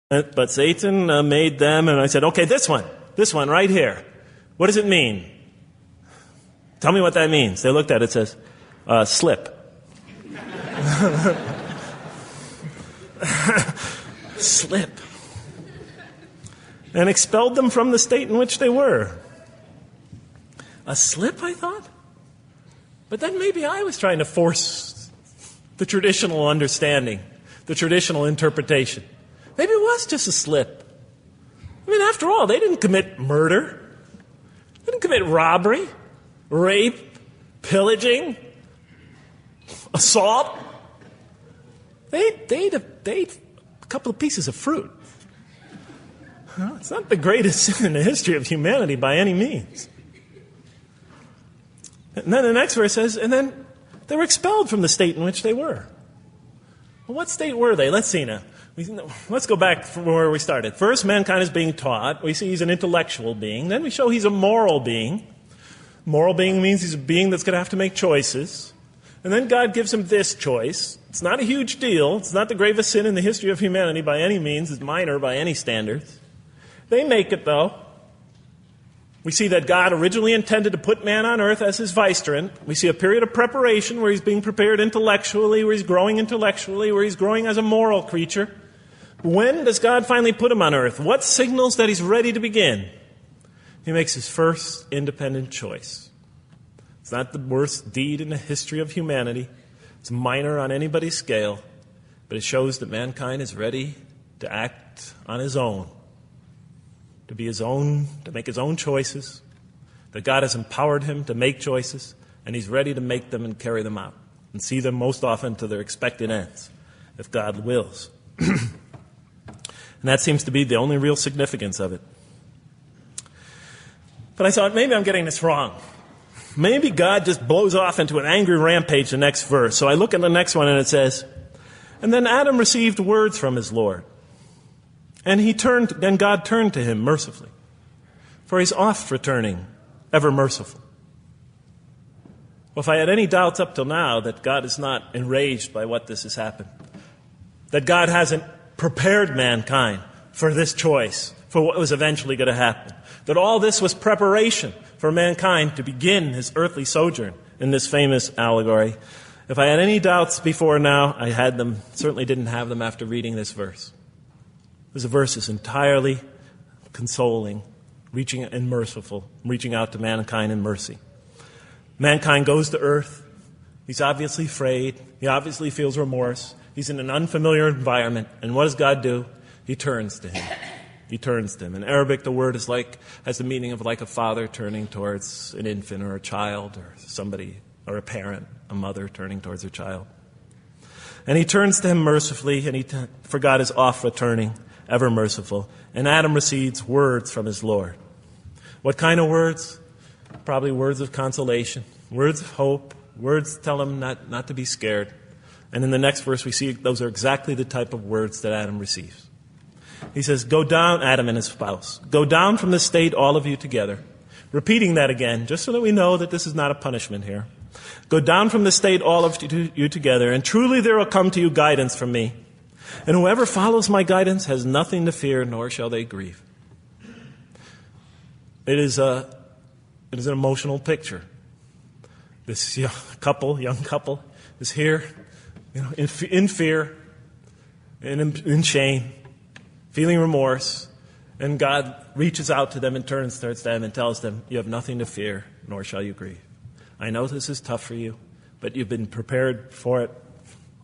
But Satan made them, and I said, okay, this one right here. What does it mean? Tell me what that means. They looked at it, it says, slip. Slip. And expelled them from the state in which they were. A slip, I thought? But then maybe I was trying to force the traditional understanding, the traditional interpretation. Maybe it was just a slip. I mean, after all, they didn't commit murder. They didn't commit robbery, rape, pillaging, assault. They ate a couple of pieces of fruit. Well, it's not the greatest sin in the history of humanity by any means. And then the next verse says, and then they were expelled from the state in which they were. Well, what state were they? Let's see now. Let's go back from where we started. First, mankind is being taught. We see he's an intellectual being. Then we show he's a moral being. Moral being means he's a being that's going to have to make choices. And then God gives him this choice. It's not a huge deal. It's not the gravest sin in the history of humanity by any means. It's minor by any standards. They make it, though. We see that God originally intended to put man on earth as his vicegerent. We see a period of preparation where he's being prepared intellectually, where he's growing as a moral creature. When does God finally put him on earth? What signals that he's ready to begin? He makes his first independent choice. It's not the worst deed in the history of humanity. It's minor on anybody's scale. But it shows that mankind is ready to act on his own. To be his own, to make his own choices. That God has empowered him to make choices. And he's ready to make them and carry them out. And see them most often to their expected ends. If God wills. And that seems to be the only real significance of it. But I thought, maybe I'm getting this wrong. Maybe God just blows off into an angry rampage the next verse. So I look at the next one and it says, and then Adam received words from his Lord. And God turned to him mercifully. For he's oft returning, ever merciful. Well, if I had any doubts up till now that God is not enraged by what this has happened, that God hasn't prepared mankind for this choice, for what was eventually going to happen, that all this was preparation for mankind to begin his earthly sojourn in this famous allegory. If I had any doubts before now, I had them, certainly didn't have them after reading this verse. This verse is entirely consoling, reaching and merciful, reaching out to mankind in mercy. Mankind goes to earth. He's obviously afraid. He obviously feels remorse. He's in an unfamiliar environment. And what does God do? He turns to him. He turns to him. In Arabic, the word has the meaning of like a father turning towards an infant or a child or somebody, or a parent, a mother turning towards her child. And he turns to him mercifully, and for God is oft returning, ever merciful. And Adam receives words from his Lord. What kind of words? Probably words of consolation, words of hope, words tell him not to be scared. And in the next verse we see those are exactly the type of words that Adam receives. He says, go down, Adam and his spouse, go down from the state, all of you together. Repeating that again, just so that we know that this is not a punishment here. Go down from the state, all of you together, and truly there will come to you guidance from me. And whoever follows my guidance has nothing to fear, nor shall they grieve. It is an emotional picture. This young couple is here, in fear, in shame, feeling remorse, and God reaches out to them and turns towards them and tells them, you have nothing to fear, nor shall you grieve. I know this is tough for you, but you've been prepared for it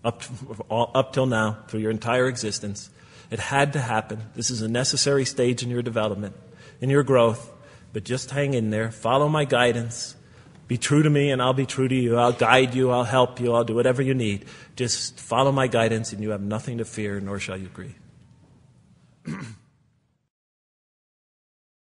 up till now, through your entire existence. It had to happen. This is a necessary stage in your development, in your growth, but just hang in there, follow my guidance, be true to me and I'll be true to you. I'll guide you, I'll help you, I'll do whatever you need. Just follow my guidance and you have nothing to fear, nor shall you grieve.